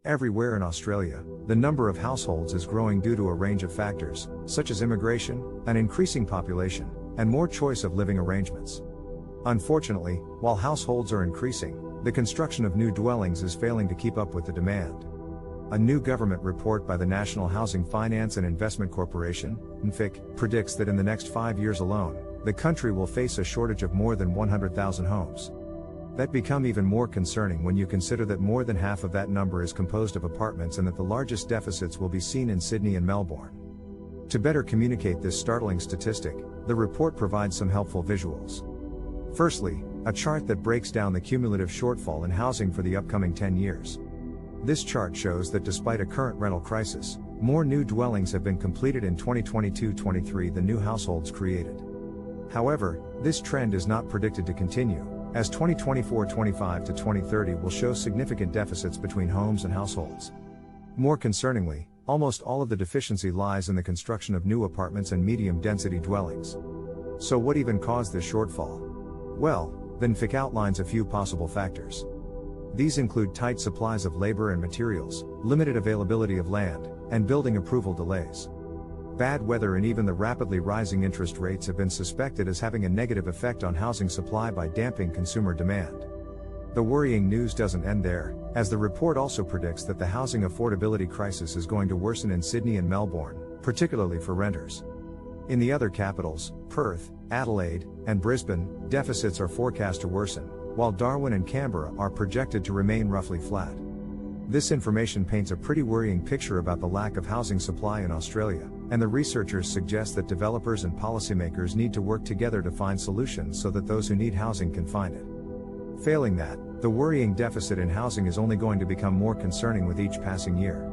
Everywhere in Australia, the number of households is growing due to a range of factors, such as immigration, an increasing population, and more choice of living arrangements. Unfortunately, while households are increasing, the construction of new dwellings is failing to keep up with the demand. A new government report by the National Housing Finance and Investment Corporation, NFIC, predicts that in the next 5 years alone, the country will face a shortage of more than 100,000 homes. That become even more concerning when you consider that more than half of that number is composed of apartments and that the largest deficits will be seen in Sydney and Melbourne. To better communicate this startling statistic, the report provides some helpful visuals. Firstly, a chart that breaks down the cumulative shortfall in housing for the upcoming 10 years. This chart shows that despite a current rental crisis, more new dwellings have been completed in 2022-23 than new households created. However, this trend is not predicted to continue, as 2024-25 to 2030 will show significant deficits between homes and households. More concerningly, almost all of the deficiency lies in the construction of new apartments and medium-density dwellings. So what even caused this shortfall? Well, the NFIC outlines a few possible factors. These include tight supplies of labor and materials, limited availability of land, and building approval delays. Bad weather and even the rapidly rising interest rates have been suspected as having a negative effect on housing supply by damping consumer demand. The worrying news doesn't end there, as the report also predicts that the housing affordability crisis is going to worsen in Sydney and Melbourne, particularly for renters. In the other capitals, Perth, Adelaide, and Brisbane, deficits are forecast to worsen, while Darwin and Canberra are projected to remain roughly flat. This information paints a pretty worrying picture about the lack of housing supply in Australia, and the researchers suggest that developers and policymakers need to work together to find solutions so that those who need housing can find it. Failing that, the worrying deficit in housing is only going to become more concerning with each passing year.